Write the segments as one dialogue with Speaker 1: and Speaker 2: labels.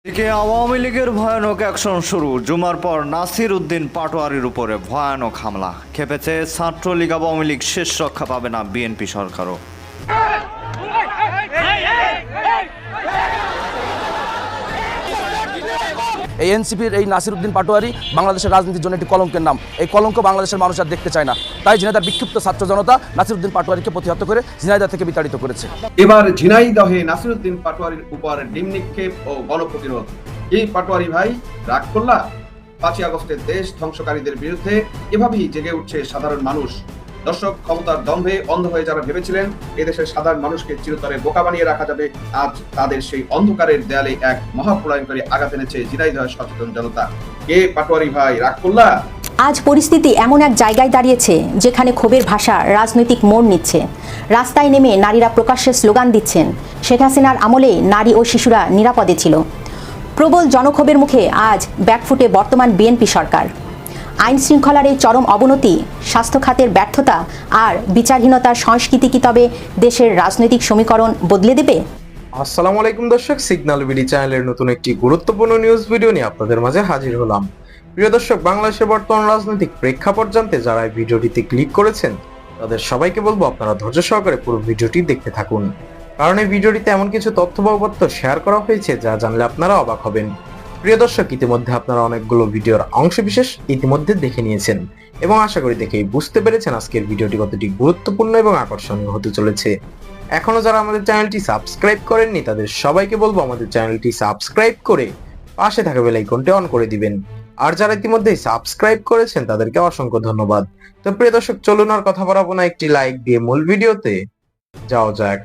Speaker 1: এদিকে আওয়ামী লীগের ভয়ানক অ্যাকশন শুরু। জুমার পর নাসির উদ্দিন পাটোয়ারির উপরে ভয়ানক হামলা। খেপেছে ছাত্রলীগ, আওয়ামী লীগ, শেষ রক্ষা পাবে না বিএনপি সরকারও।
Speaker 2: এই এনসিপির এই নাসির উদ্দিন পাটোয়ারি বাংলাদেশের রাজনীতির জন্য একটি কলঙ্কের নাম। এই কলঙ্ক বাংলাদেশের মানুষ আর দেখতে চায় না। তাই ঝিনাইদহের বিক্ষুব্ধ ছাত্র জনতা নাসির উদ্দিন পাটোয়ারিকে প্রতিহত করে ঝিনাইদহ থেকে বিতাড়িত করেছে।
Speaker 3: এবার ঝিনাইদহে নাসির উদ্দিন পাটোয়ারির উপর ডিম নিক্ষেপ ও গণপ্রতিরোধ। এই পাটোয়ারি ভাই রাগ করলা? 5ই আগস্টের দেশ ধ্বংসকারীদের বিরুদ্ধে এভাবেই জেগে উঠছে সাধারণ মানুষ। দর্শক, ক্ষমতার দম্ভে অন্ধ হয়ে যারা ভেবেছিলেন এদেশের সাধারণ মানুষকে চিরতরে বোকা বানিয়ে রাখা যাবে, আজ তাদের সেই অন্ধকারের দেয়ালে এক মহাপ্রলয়ঙ্করী আঘাত এনেছে ঝিনাইদহের সচেতন জনতা। কে পাটোয়ারি ভাই রাগ করলা?
Speaker 4: আজ পরিস্থিতি এমন এক জায়গায় দাঁড়িয়েছে যেখানে ক্ষোভের ভাষা রাজনৈতিক মোড় নিচ্ছে। রাস্তায় নেমে নারীরা প্রকাশ্যে স্লোগান দিচ্ছেন। শেখ হাসিনার আমলে নারী ও শিশুরা নিরাপদে ছিল। প্রবল জনক্ষোভের মুখে আজ ব্যাকফুটে বর্তমান বিএনপি সরকার। আইন শৃঙ্খলার এই চরম অবনতি, স্বাস্থ্য খাতের ব্যর্থতা আর বিচারহীনতার সংস্কৃতি কি তবে দেশের রাজনৈতিক সমীকরণ বদলে দেবে?
Speaker 5: আসসালামু আলাইকুম দর্শক, সিগন্যাল বিডি চ্যানেলের নতুন একটি গুরুত্বপূর্ণ নিউজ ভিডিও নিয়ে আপনাদের মাঝে হাজির হলাম। প্রিয় দর্শক, বাংলাদেশের বর্তমান রাজনৈতিক প্রেক্ষাপট জানতে যারা এই ভিডিওটিতে ক্লিক করেছেন তাদের সবাইকে বলবো আপনারা ধৈর্য সহকারে পুরো ভিডিওটি দেখতে থাকুন, কারণ এই ভিডিওটিতে এমন কিছু তথ্য বা উপাত্ত শেয়ার করা হয়েছে যা জানলে আপনারা অবাক হবেন। প্রিয় দর্শক, ইতিমধ্যে আপনারা অনেকগুলো ভিডিওর অংশবিশেষ ইতিমধ্যে দেখে নিয়েছেন এবং আশা করি দেখেই বুঝতে পেরেছেন আজকের ভিডিওটি কতটি গুরুত্বপূর্ণ এবং আকর্ষণীয় হতে চলেছে। এখনো যারা আমাদের চ্যানেলটি সাবস্ক্রাইব করেননি তাদের সবাইকে বলবো আমাদের চ্যানেলটি সাবস্ক্রাইব করে পাশে থাকা বেল আইকনটি অন করে দিবেন। আর যারা ইতিমধ্যেই সাবস্ক্রাইব করেছেন তাদেরকে অসংখ্য ধন্যবাদ। তো প্রিয় দর্শক, চলুন আর কথা বাড়াবো না, একটি লাইক দিয়ে মূল ভিডিওতে যাওয়া যাক।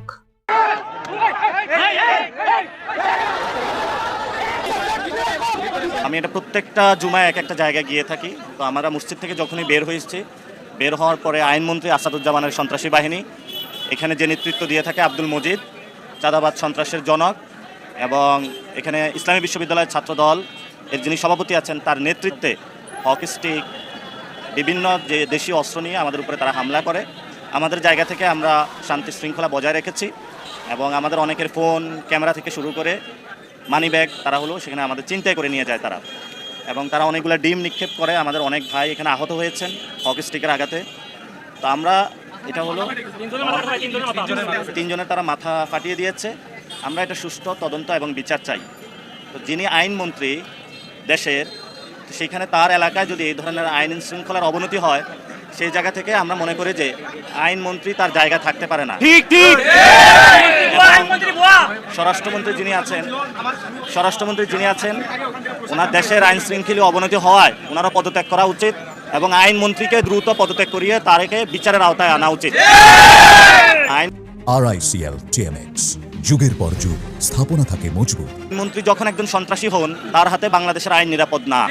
Speaker 6: আমি এটা প্রত্যেকটা জুমায় এক একটা জায়গায় গিয়ে থাকি। তো আমরা মসজিদ থেকে যখনই বের হওয়ার পরে আইনমন্ত্রী আসাদুজ্জামানের সন্ত্রাসী বাহিনী এখানে যে নেতৃত্ব দিয়ে থাকে, আব্দুল মজিদ চাঁদাবাদ সন্ত্রাসের জনক, এবং এখানে ইসলামী বিশ্ববিদ্যালয়ের ছাত্র দল এর যিনি সভাপতি আছেন তার নেতৃত্বে হকি স্টিক, বিভিন্ন যে দেশীয় অস্ত্র নিয়ে আমাদের উপরে তারা হামলা করে। আমাদের জায়গা থেকে আমরা শান্তি শৃঙ্খলা বজায় রেখেছি এবং আমাদের অনেকের ফোন, ক্যামেরা থেকে শুরু করে মানি ব্যাগ তারা সেখানে আমাদের চিন্তায় করে নিয়ে যায় তারা, এবং তারা অনেকগুলো ডিম নিক্ষেপ করে। আমাদের অনেক ভাই এখানে আহত হয়েছেন হকি স্টিকের আঘাতে। তো আমরা এটা তিনজনের তারা মাথা ফাটিয়ে দিয়েছে। আমরা এটা সুষ্ঠু তদন্ত এবং বিচার চাই। তো যিনি আইনমন্ত্রী দেশের, সেখানে তার এলাকায় যদি এই ধরনের আইন শৃঙ্খলার অবনতি হয়, সেই জায়গা থেকে আমরা মনে করি যে আইনমন্ত্রী তার জায়গা থাকতে পারে না। স্বরাষ্ট্রমন্ত্রী যিনি আছেন ওনার দেশের আইন শৃঙ্খলা অবনতি হওয়ায় ওনারা পদত্যাগ করা উচিত এবং আইনমন্ত্রীকে দ্রুত পদত্যাগ করিয়ে তারকে বিচারের আওতায় আনা উচিত।
Speaker 7: RICL TMX, যুগের পর যুগ স্থাপনা থাকে মজবুত।
Speaker 6: মন্ত্রী যখন একজন সন্ত্রাসী হন, তার হাতে বাংলাদেশের আইন নিরাপদ না।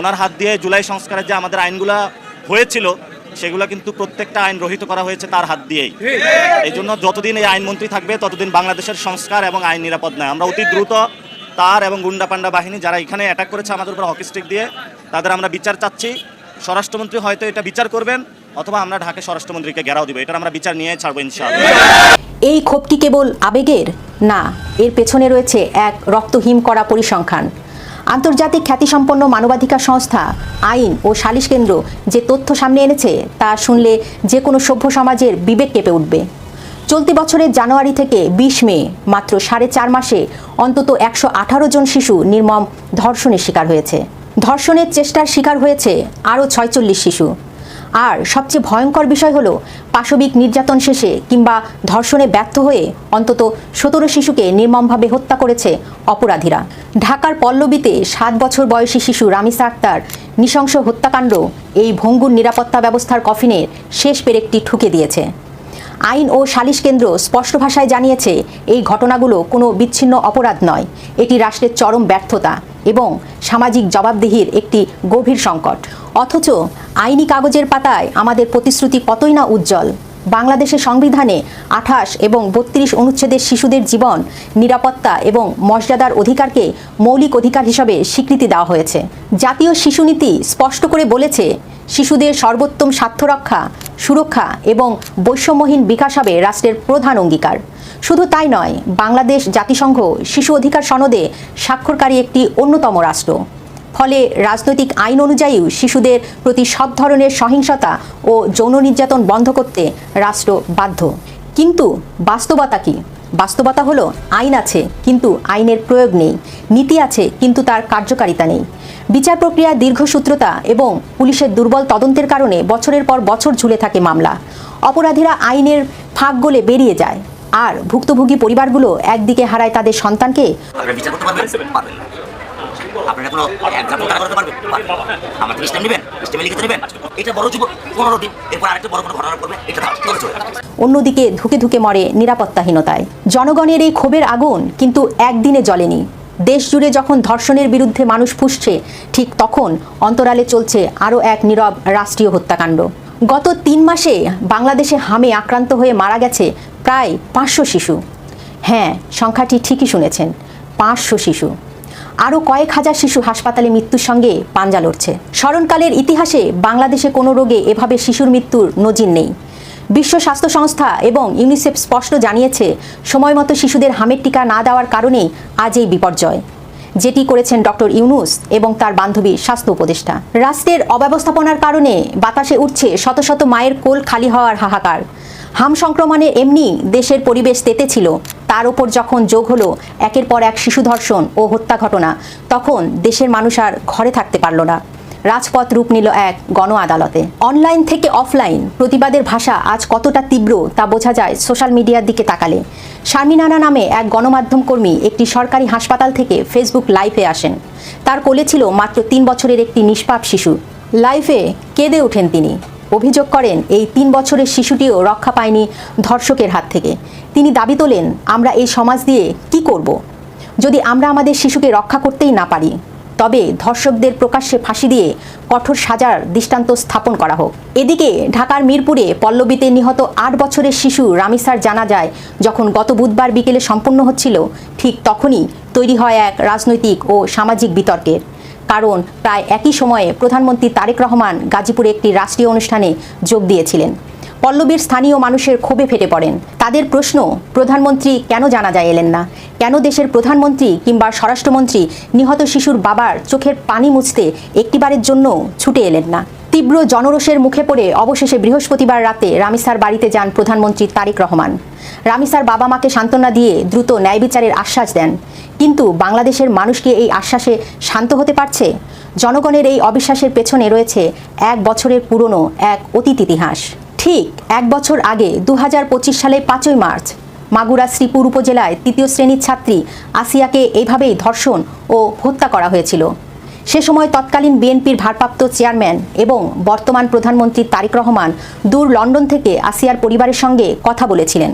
Speaker 6: ওনার হাত দিয়ে জুলাই সংস্কারের যে আমাদের আইনগুলা হয়েছিল সেগুলো কিন্তু প্রত্যেকটা আইন রহিত করা হয়েছে তার হাত দিয়েই। এই জন্য যতদিন এই আইনমন্ত্রী থাকবে ততদিন বাংলাদেশের সংস্কার এবং আইন নিরাপদ নয়। আমরা অতি দ্রুত তার এবং গুন্ডা পান্ডা বাহিনী যারা এখানে অ্যাটাক করেছে আমাদের উপর হকি স্টিক দিয়ে, তাদের আমরা বিচার চাচ্ছি। স্বরাষ্ট্রমন্ত্রী হয়তো এটা বিচার করবেন, অথবা আমরা ঢাকা স্বরাষ্ট্রমন্ত্রীকে ঘেরাও দিব। এটার আমরা বিচার নিয়ে ছাড়বো ইনশাআল্লাহ।
Speaker 4: এই ক্ষোভটি কেবল আবেগের না, এর পেছনে রয়েছে এক রক্তহিম করা পরিসংখ্যান। আন্তর্জাতিক খ্যাতিসম্পন্ন মানবাধিকার সংস্থা আইন ও সালিশ কেন্দ্র যে তথ্য সামনে এনেছে তা শুনলে যে কোনো সভ্য সমাজের বিবেক কেঁপে উঠবে। চলতি বছরের জানুয়ারি থেকে 20 মে মাত্র 4.5 মাসে অন্তত 118 জন শিশু নির্মম ধর্ষণের শিকার হয়েছে। ধর্ষণের চেষ্টার শিকার হয়েছে আরও 46 শিশু। আর সবচেয়ে ভয়ঙ্কর বিষয় হলো, পাশবিক নির্যাতন শেষে কিংবা ধর্ষণে ব্যর্থ হয়ে অন্তত 17 শিশুকে নির্মমভাবে হত্যা করেছে অপরাধীরা। ঢাকার পল্লবীতে 7 বছর বয়সী শিশু রামিসা আক্তার নৃশংস হত্যাকাণ্ড এই ভঙ্গুর নিরাপত্তা ব্যবস্থার কফিনের শেষ পেরেকটি ঠুকে দিয়েছে। আইন ও সালিশ কেন্দ্র স্পষ্ট ভাষায় জানিয়েছে এই ঘটনাগুলো কোনো বিচ্ছিন্ন অপরাধ নয়, এটি রাষ্ট্রের চরম ব্যর্থতা এবং সামাজিক জবাবদিহির একটি গভীর সংকট। অথচ আইনি কাগজের পাতায় আমাদের প্রতিশ্রুতি কতই না উজ্জ্বল। বাংলাদেশের সংবিধানে 28 এবং 32 অনুচ্ছেদের শিশুদের জীবন, নিরাপত্তা এবং মর্যাদার অধিকারকে মৌলিক অধিকার হিসাবে স্বীকৃতি দেওয়া হয়েছে। জাতীয় শিশুনীতি স্পষ্ট করে বলেছে, শিশুদের সর্বোত্তম স্বার্থ রক্ষা, সুরক্ষা এবং বৈষম্যহীন বিকাশ হবে রাষ্ট্রের প্রধান অঙ্গীকার। শুধু তাই নয়, বাংলাদেশ জাতিসংঘ শিশু অধিকার সনদে স্বাক্ষরকারী একটি অন্যতম রাষ্ট্র। ফলে রাজনৈতিক আইন অনুযায়ী শিশুদের প্রতি সব ধরনের সহিংসতা ও যৌন নির্যাতন বন্ধ করতে রাষ্ট্র বাধ্য। কিন্তু বাস্তবতা কি? বাস্তবতা হলো আইন আছে কিন্তু আইনের প্রয়োগ নেই, নীতি আছে কিন্তু তার কার্যকারিতা নেই। বিচার প্রক্রিয়ার দীর্ঘসূত্রতা এবং পুলিশের দুর্বল তদন্তের কারণে বছরের পর বছর ঝুলে থাকে মামলা। অপরাধীরা আইনের ফাঁক গলে বেরিয়ে যায়, আর ভুক্তভোগী পরিবারগুলো একদিকে হারায় তাদের সন্তানকে,
Speaker 8: আপনারা কোনো এক্সাম্পল কারা করতে পারবেন? আমার তো স্টেম নেবেন, স্টেমে লিখে নেবেন, এটা বড় যুব 15 দিন, এরপর আরেকটা বড় কোনো ঘটনা করবে, এটা চলে চলে যাবে।
Speaker 4: অন্যদিকে ধুকে ধুকে মরে নিরাপত্তাহীনতায়। জনগণের এই ক্ষোভের আগুন কিন্তু একদিনে জ্বলেনি। দেশ জুড়ে যখন ধর্ষণের বিরুদ্ধে মানুষ ফুঁসছে, ঠিক তখন অন্তরালে চলছে আরও এক নীরব রাষ্ট্রীয় হত্যাকাণ্ড। গত 3 মাসে বাংলাদেশে হামে আক্রান্ত হয়ে মারা গেছে প্রায় 500 শিশু। হ্যাঁ, সংখ্যাটি ঠিকই শুনেছেন, 500 শিশু। আরও কয়েক হাজার শিশু হাসপাতালে মৃত্যুর সঙ্গে পাঞ্জা লড়ছে। স্মরণকালের ইতিহাসে বাংলাদেশে কোনো রোগে এভাবে শিশুর মৃত্যুর নজির নেই। বিশ্ব স্বাস্থ্য সংস্থা এবং ইউনিসেফ স্পষ্ট জানিয়েছে, সময়মতো শিশুদের হামের টিকা না দেওয়ার কারণেই আজ এই বিপর্যয়, যেটি করেছেন ডক্টর ইউনুস এবং তার বান্ধবী স্বাস্থ্য উপদেষ্টা। রাষ্ট্রের অব্যবস্থাপনার কারণে বাতাসে উঠছে শত শত মায়ের কোল খালি হওয়ার হাহাকার। হাম সংক্রমণে এমনি দেশের পরিবেশ তেতে ছিল, তার উপর যখন যোগ হলো একের পর এক শিশু ধর্ষণ ও হত্যা ঘটনা, তখন দেশের মানুষ আর ঘরে থাকতে পারল না। রাজপথ রূপ নিল এক গণ আদালতে। অনলাইন থেকে অফলাইন প্রতিবাদের ভাষা আজ কতটা তীব্র তা বোঝা যায় সোশ্যাল মিডিয়ার দিকে তাকালে। শারমিন আরা নামে এক গণমাধ্যম কর্মী একটি সরকারি হাসপাতাল থেকে ফেসবুক লাইভে আসেন। তার কোলে ছিল মাত্র 3 বছরের একটি নিষ্পাপ শিশু। লাইভে কেঁদে ওঠেন তিনি। অভিযোগ করেন এই 3 বছরের শিশুটিও রক্ষা পায়নি ধর্ষকের হাত থেকে। তিনি দাবি তোলেন, আমরা এই সমাজ দিয়ে কি করব যদি আমরা আমাদের শিশুকে রক্ষা করতেই না পারি? তবে ধর্ষকদের প্রকাশ্যে ফাঁসি দিয়ে কঠোর সাজার দৃষ্টান্ত স্থাপন করা হোক। এদিকে ঢাকার মিরপুরে পল্লবীতে নিহত 8 বছরের শিশু রামিসার জানাজায় যখন গত বুধবার বিকেলে সম্পন্ন হচ্ছিল, ঠিক তখনই তৈরি হয় এক রাজনৈতিক ও সামাজিক বিতর্কের। কারণ প্রায় একই সময়ে প্রধানমন্ত্রী তারেক রহমান গাজীপুরে একটি রাষ্ট্রীয় অনুষ্ঠানে যোগ দিয়েছিলেন। পল্লবীর স্থানীয় মানুষের ক্ষোভে ফেটে পড়েন। তাদের প্রশ্ন, প্রধানমন্ত্রী কেন জানাজায় এলেন না? কেন দেশের প্রধানমন্ত্রী কিংবা স্বরাষ্ট্রমন্ত্রী নিহত শিশুর বাবার চোখের পানি মুছতে একটিবারের জন্য ছুটে এলেন না? তীব্র জনরোষের মুখে পড়ে অবশেষে বৃহস্পতিবার রাতে রামিসার বাড়িতে যান প্রধানমন্ত্রী তারেক রহমান। রামিসার বাবা মাকে সান্ত্বনা দিয়ে দ্রুত ন্যায় বিচারের আশ্বাস দেন। কিন্তু বাংলাদেশের মানুষ কি এই আশ্বাসে শান্ত হতে পারছে? জনগণের এই অবিশ্বাসের পেছনে রয়েছে 1 বছরের পুরনো এক অতীত ইতিহাস। ঠিক 1 বছর আগে 2025 সালে 5ই মার্চ মাগুরা শ্রীপুর উপজেলায় 3য় শ্রেণীর ছাত্রী আসিয়াকে এইভাবেই ধর্ষণ ও হত্যা করা হয়েছিল। সে সময় তৎকালীন বিএনপির ভারপ্রাপ্ত চেয়ারম্যান এবং বর্তমান প্রধানমন্ত্রী তারেক রহমান দূর লন্ডন থেকে আসিয়ার পরিবারের সঙ্গে কথা বলেছিলেন।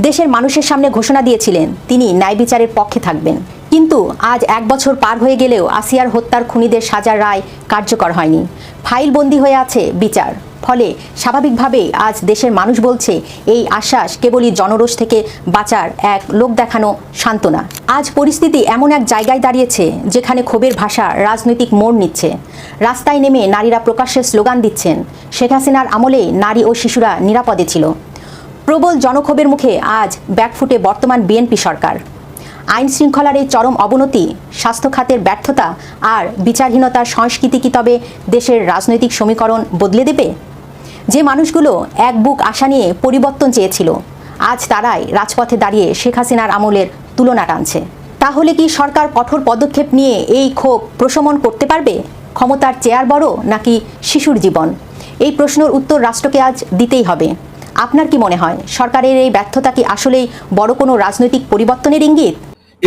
Speaker 4: দেশের মানুষের সামনে ঘোষণা দিয়েছিলেন তিনি ন্যায় বিচারের পক্ষে থাকবেন। কিন্তু আজ 1 বছর পার হয়ে গেলেও আসিয়ার হত্যার খুনিদের সাজার রায় কার্যকর হয়নি। ফাইলবন্দি হয়ে আছে বিচার। ফলে স্বাভাবিকভাবেই আজ দেশের মানুষ বলছে এই আশ্বাস কেবলই জনরোষ থেকে বাঁচার এক লোক দেখানো সান্ত্বনা। আজ পরিস্থিতি এমন এক জায়গায় দাঁড়িয়েছে যেখানে ক্ষোভের ভাষা রাজনৈতিক মোড় নিচ্ছে। রাস্তায় নেমে নারীরা প্রকাশ্যে স্লোগান দিচ্ছেন, শেখ হাসিনার আমলে নারী ও শিশুরা নিরাপদে ছিল। প্রবল জনক্ষোভের মুখে আজ ব্যাকফুটে বর্তমান বিএনপি সরকার। আইন শৃঙ্খলার এই চরম অবনতি, স্বাস্থ্য খাতের ব্যর্থতা আর বিচারহীনতার সংস্কৃতি কি তবে দেশের রাজনৈতিক সমীকরণ বদলে দেবে? যে মানুষগুলো এক বুক আশা নিয়ে পরিবর্তন চেয়েছিল, আজ তারাই রাজপথে দাঁড়িয়ে শেখ হাসিনার আমলের তুলনা টানছে। তাহলে কি সরকার কঠোর পদক্ষেপ নিয়ে এই ক্ষোভ প্রশমন করতে পারবে? ক্ষমতার চেয়ার বড় নাকি শিশুর জীবন? এই প্রশ্নের উত্তর রাষ্ট্রকে আজ দিতেই হবে। আপনার কি মনে হয়, সরকারের এই ব্যর্থতা কি আসলেই বড় কোনো রাজনৈতিক পরিবর্তনের ইঙ্গিত?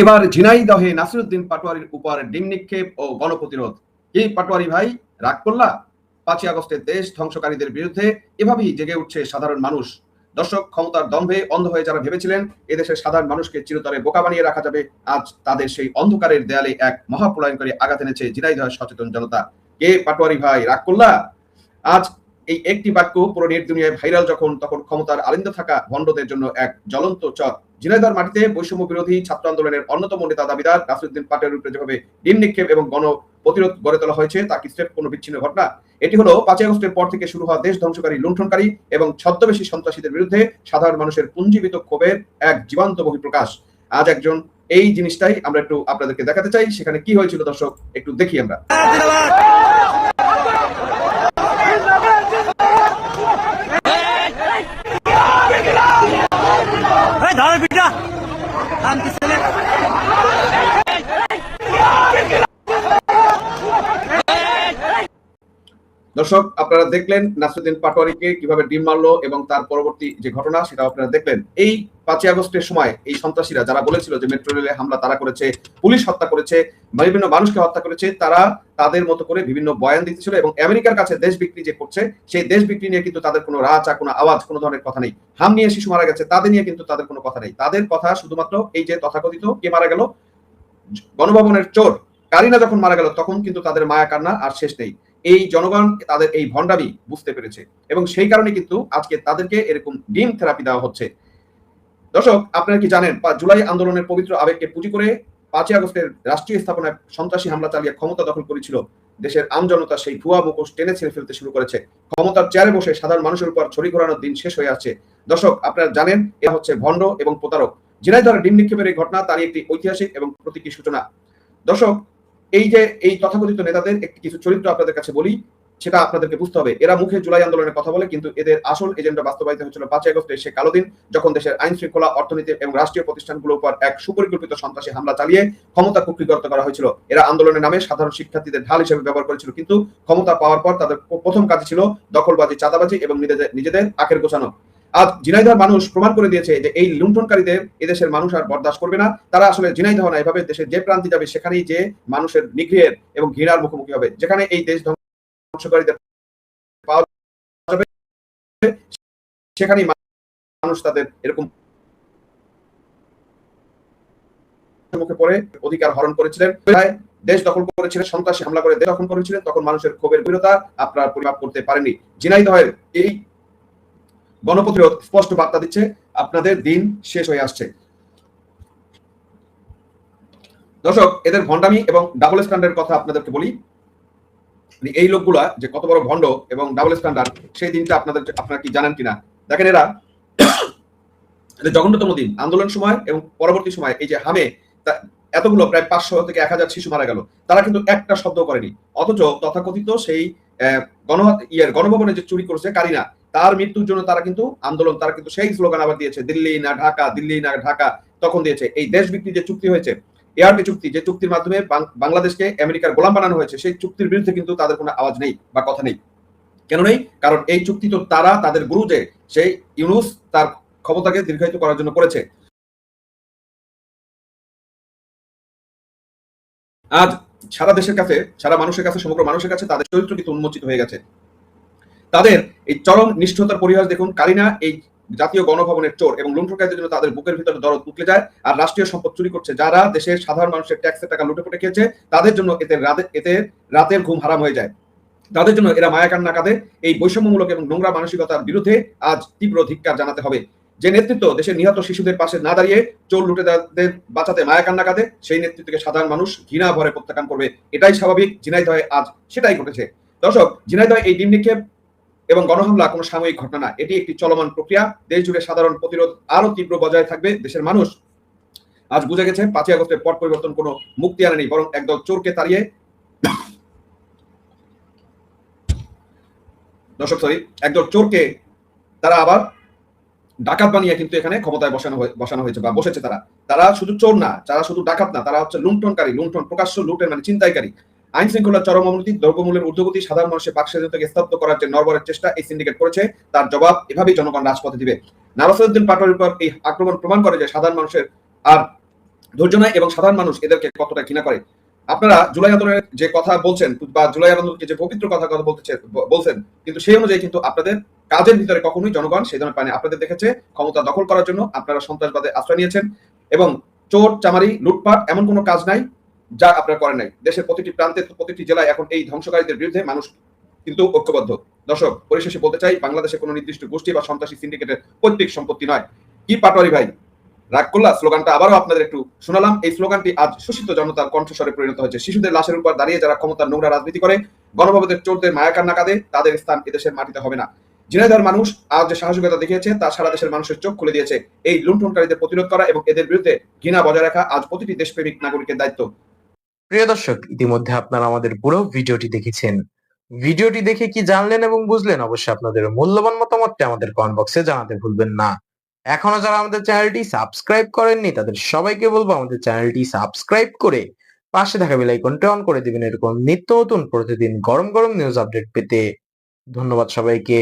Speaker 3: এবার ঝিনাইদহে নাসিরউদ্দিন পাটোয়ারির উপর ডিম নিক্ষেপ ও গণপ্রতিরোধ। এই পাটোয়ারি ভাই রাগ করলা? 5ই আগস্টের দেশ ধ্বংসকারীদের বিরুদ্ধে এভাবেই জেগে উঠছে সাধারণ মানুষ। দর্শক, ক্ষমতার দম্ভে অন্ধ হয়ে যারা ভেবেছিলেন এদেশের সাধারণ মানুষকে চিরতরে বোকা বানিয়ে রাখা যাবে, আজ তাদের সেই অন্ধকারের দেয়ালে এক মহাপ্রলয়ঙ্করী আঘাত এনেছে ঝিনাইদহের সচেতন জনতা। কে পাটোয়ারি ভাই রাগ করলা? আজ এই একটি বাক্য পুরো নেট দুনিয়ায় ভাইরাল যখন, তখন ক্ষমতার আলিন্দে থাকা ভণ্ডদের জন্য এক জ্বলন্ত চর। ঝিনাইদহের মাটিতে বৈষম্য বিরোধী ছাত্র আন্দোলনের অন্যতম নেতা দাবিদার নাসিরউদ্দিন পাটোয়ারির উপরে যেভাবে ডিম নিক্ষেপ এবং গণ প্রতিরোধ গড়ে তোলা হয়েছে তা কি স্রেফ কোনো বিচ্ছিন্ন ঘটনা? এটি হলো 5 আগস্টের পর থেকে শুরু হওয়া দেশ ধ্বংসকারী, লুণ্ঠনকারী এবং ছদ্মবেশী সন্ত্রাসীদের বিরুদ্ধে সাধারণ মানুষের পুঞ্জীবিত ক্ষোভের এক জীবন্ত বহিঃপ্রকাশ। আজ একজন এই জিনিসটাই আমরা একটু আপনাদেরকে দেখাতে চাই। সেখানে কি হয়েছিল দর্শক, একটু দেখি আমরা। দর্শক, আপনারা দেখলেন নাসিরউদ্দিন পাটোয়ারিকে কিভাবে ডিম মারলো এবং তার পরবর্তী যে ঘটনা সেটা আপনারা দেখলেন। এই 5 আগস্টের সময় এই সন্ত্রাসীরা যারা বলেছিল যে মেট্রো রেলে হামলা তারা করেছে, পুলিশ হত্যা করেছে, বিভিন্ন মানুষকে হত্যা করেছে, তারা তাদের মতো করে বিভিন্ন বয়ান দিতেছিল এবং আমেরিকার কাছে দেশ বিক্রি যে করছে সেই দেশ বিক্রি নিয়ে কিন্তু তাদের কোনো রাচা, কোনো আওয়াজ, কোনো ধরনের কথা নেই। হাম নিয়ে শিশু মারা গেছে তাদের নিয়ে কিন্তু তাদের কোনো কথা নেই। তাদের কথা শুধুমাত্র এই যে তথাকথিত কে মারা গেল, গণভবনের চোর কারিনা যখন মারা গেল তখন কিন্তু তাদের মায়া কান্না আর শেষ নেই। এই জনগণ তাদের এই ভণ্ডামি বুঝতে পেরেছে এবং সেই কারণে কিন্তু আজকে তাদেরকে এরকম ডিম থেরাপি দেওয়া হচ্ছে। দর্শক, আপনারা কি জানেন জুলাই আন্দোলনের পবিত্র আবেগকে পুঁজি করে 5 আগস্টের রাষ্ট্রীয় স্থাপনায় সন্ত্রাসী হামলা চালিয়ে ক্ষমতা দখল করেছিল দেশের আমজনতা সেই ভুয়া মুখোশ টেনে ছেড়ে ফেলতে শুরু করেছে। ক্ষমতার চেয়ারে বসে সাধারণ মানুষের উপর ছড়ি ঘোরানোর দিন শেষ হয়ে আসছে। দর্শক, আপনারা জানেন এরা হচ্ছে ভণ্ড এবং প্রতারক। ঝিনাইদহের ডিম নিক্ষেপের এই ঘটনা তারই একটি ঐতিহাসিক এবং প্রতীকী সূচনা। দর্শক, এই যে এই তথাকথিত নেতাদের একটি কিছু চরিত্র আপনাদের কাছে বলি, সেটা আপনাদেরকে বুঝতে হবে। এরা মুখে জুলাই আন্দোলনের কথা বলে কিন্তু এদের আসল এজেন্ডা বাস্তবায়িত হয়েছিল 5 আগস্টের সে কালো দিন, যখন দেশের আইন শৃঙ্খলা, অর্থনীতি এবং রাষ্ট্রীয় প্রতিষ্ঠানগুলোর উপর এক সুপরিকল্পিত সন্ত্রাসী হামলা চালিয়ে ক্ষমতা কুক্ষিগত করা হয়েছিল। এরা আন্দোলনের নামে সাধারণ শিক্ষার্থীদের ঢাল হিসেবে ব্যবহার করেছিল, কিন্তু ক্ষমতা পাওয়ার পর তাদের প্রথম কাজ ছিল দখলবাজি, চাঁদাবাজি এবং নিজেদের আখের গোছানো। আজ ঝিনাইদহের মানুষ প্রমাণ করে দিয়েছে যে এই লুণ্ঠনকারীদের এদেশের মানুষ আর বরদাস্ত করবে না। তারা আসলে ঝিনাইদহ না, এভাবে দেশের যে প্রান্তে যাবে সেখানেই যে মানুষের নিগ্রহের এবং ঘৃণার মুখোমুখি হবে। যেখানে এই দেশ ধ্বংসকারীদের পাওয়া যাবে সেখানেই মানুষ তাদের এরকম মুখে পড়ে অধিকার হরণ করেছিলেন, দেশ দখল করেছিলেন, সন্ত্রাসী হামলা করে দেশ দখল করেছিলেন, তখন মানুষের ক্ষোভের গভীরতা আপনারা পরিমাপ করতে পারেননি। ঝিনাইদহের এই গণপ্রতিরোধ স্পষ্ট বার্তা দিচ্ছে আপনাদের দিন শেষ হয়ে আসছে। দর্শক, এদের ভণ্ডামি এবং ডাবল স্ট্যান্ডার্ডের কথা আপনাদেরকে বলি। এই লোকগুলা যে কত বড় ভণ্ড এবং ডাবল স্ট্যান্ডার্ড সেই দিনটা আপনারা কি জানেন কিনা দেখেন। এরা জঘন্যতম দিন আন্দোলন সময় এবং পরবর্তী সময় এই যে হামে এতগুলো প্রায় 500 থেকে 1000 শিশু মারা গেল, তারা কিন্তু একটা শব্দ করেনি। অথচ তথাকথিত সেই গণভবনে যে চুরি করেছে কারিনা, তার মৃত্যুর জন্য তারা কিন্তু আন্দোলন, তারা কিন্তু সেই স্লোগান আবার দিয়েছে, দিল্লি না ঢাকা, দিল্লি না ঢাকা। তখন দিয়েছে এই দেশ বিক্রি যে চুক্তি হয়েছে, এআরপি চুক্তি, যে চুক্তির মাধ্যমে বাংলাদেশকে আমেরিকার গোলাম বানানো হয়েছে, সেই চুক্তির বিরুদ্ধে কিন্তু তাদের কোনো আওয়াজ নেই বা কথা নেই। কেন নেই? কারণ এই চুক্তি তো তারা তাদের গুরু যে সেই ইউনুস তার ক্ষমতাকে দীর্ঘায়িত করার জন্য করেছে। আজ সারা দেশের কাছে, সারা মানুষের কাছে, সমগ্র মানুষের কাছে তাদের চরিত্র কিন্তু উন্মোচিত হয়ে গেছে। তাদের এই চরম নিষ্ঠতার পরিহাস দেখুন। কারিনা এই জাতীয় গণভবনের চোর এবং লুণ্ঠনকারীদের জন্য তাদের বুকের ভিতরে দরদ উঠলে যায়। আর রাষ্ট্রীয় সম্পদ চুরি করছে যারা দেশের সাধারণ মানুষের ট্যাক্সের টাকা লুটে পুটে খেয়েছে, তাদের জন্য এতে রাতের ঘুম হারাম হয়ে যায়। তাদের জন্য এরা মায়া কান্না কাঁদে। এই বৈষম্যমূলক এবং নোংরা মানসিকতার বিরুদ্ধে আজ তীব্র ধিক্কার জানাতে হবে। যে নেতৃত্ব দেশের নিহত শিশুদের পাশে না দাঁড়িয়ে চোর লুটেরাদের বাঁচাতে মায়া কান্না কাঁদে, সেই নেতৃত্বকে সাধারণ মানুষ ঘৃণা ভরে প্রত্যাখ্যান করবে। এটাই স্বাভাবিক। ঝিনাইদহে আজ সেটাই ঘটেছে। দর্শক, ঝিনাইদহে এই ডিম নিক্ষেপ এবং গণহামলা কোনো সাময়িক ঘটনা না, এটি একটি চলমান প্রক্রিয়া। দেশ জুড়ে সাধারণ প্রতিরোধ আরো তীব্র বজায় থাকবে। দেশের মানুষ আজ বুঝে গেছে 5 আগস্টের পট পরিবর্তন কোনো মুক্তি আনেনি, বরং একদল চোরকে তাড়িয়ে একদল চোরকে তারা আবার ডাকাত বানিয়ে কিন্তু এখানে ক্ষমতায় বসানো হয়েছে বা বসেছে। তারা শুধু চোর না, তারা শুধু ডাকাত না, তারা হচ্ছে লুণ্ঠনকারী, লুণ্ঠন প্রকাশ্য লুটের মানে চিন্তাইকারী। আইন শৃঙ্খলার চরম অবনতি, দ্রব্যমূল্যের ঊর্ধ্বগতি, সাধারণ মানুষের বাকস্বাধীনতাকে স্তব্ধ করার যে নরবরের চেষ্টা এই সিন্ডিকেট করেছে, তার জবাব এভাবেই জনগণ রাজপথে দিবে। নাসিরউদ্দিন পাটোয়ারির উপর এই আক্রমণ প্রমাণ করে যে সাধারণ মানুষের আর ধৈর্য নাই এবং সাধারণ মানুষ এদেরকে কতটা ঘৃণা করে। আপনারা জুলাই আন্দোলনের যে কথা বলছেন বা জুলাই আন্দোলনকে যে পবিত্র কথা বলছেন, কিন্তু সেই অনুযায়ী কিন্তু আপনাদের কাজের ভিতরে কখনোই জনগণ সেই ধরনের পায়নি। আপনাদের দেখেছে ক্ষমতা দখল করার জন্য আপনারা সন্ত্রাসবাদে আশ্রয় নিয়েছেন এবং চোর চামারি লুটপাট এমন কোনো কাজ নাই যা আপনারা করেন নাই। দেশের প্রতিটি প্রান্তে, প্রতিটি জেলায় এখন এই ধ্বংসকারীদের বিরুদ্ধে মানুষ কিন্তু ঐক্যবদ্ধ। দর্শক, পরিশেষে বলতে চাই, বাংলাদেশে কোনো নির্দিষ্ট গোষ্ঠী বা সন্ত্রাসী সিন্ডিকেটের পৈতৃক সম্পত্তি নয়। কি পাটোয়ারি ভাই, রাগ করলা স্লোগানটা আবারও আপনাদের একটু শোনালাম। এই স্লোগানটি আজ শোষিত জনতার কণ্ঠস্বরে পরিণত হয়েছে। শিশুদের লাশের উপর দাঁড়িয়ে যারা ক্ষমতার নোংরা রাজনীতি করে, গণভবনের চোরদের মায়াকান্না কাঁদে, তাদের স্থান এদেশের মাটিতে হবে না। ঝিনাইদহের মানুষ আজ যে সাহসিকতা দেখিয়েছে তা সারা দেশের মানুষের চোখ খুলে দিয়েছে। এই লুণ্ঠনকারীদের প্রতিরোধ করা এবং এদের বিরুদ্ধে ঘৃণা বজায় রাখা আজ প্রতিটি দেশপ্রেমিক নাগরিকের দায়িত্ব।
Speaker 5: প্রিয় দর্শক, ইতিমধ্যে আপনারা আমাদের পুরো ভিডিওটি দেখেছেন। ভিডিওটি দেখে কি জানলেন এবং বুঝলেন অবশ্যই আপনাদের মূল্যবান মতামতটি আমাদের কমেন্ট বক্সে জানাতে ভুলবেন না। এখনো যারা আমাদের চ্যানেলটি সাবস্ক্রাইব করেননি তাদের সবাইকে বলবো আমাদের চ্যানেলটি সাবস্ক্রাইব করে পাশে থাকা বেল আইকনটি অন করে দিবেন এরকম নিত্য নতুন প্রতিদিন গরম গরম নিউজ আপডেট পেতে। ধন্যবাদ সবাইকে।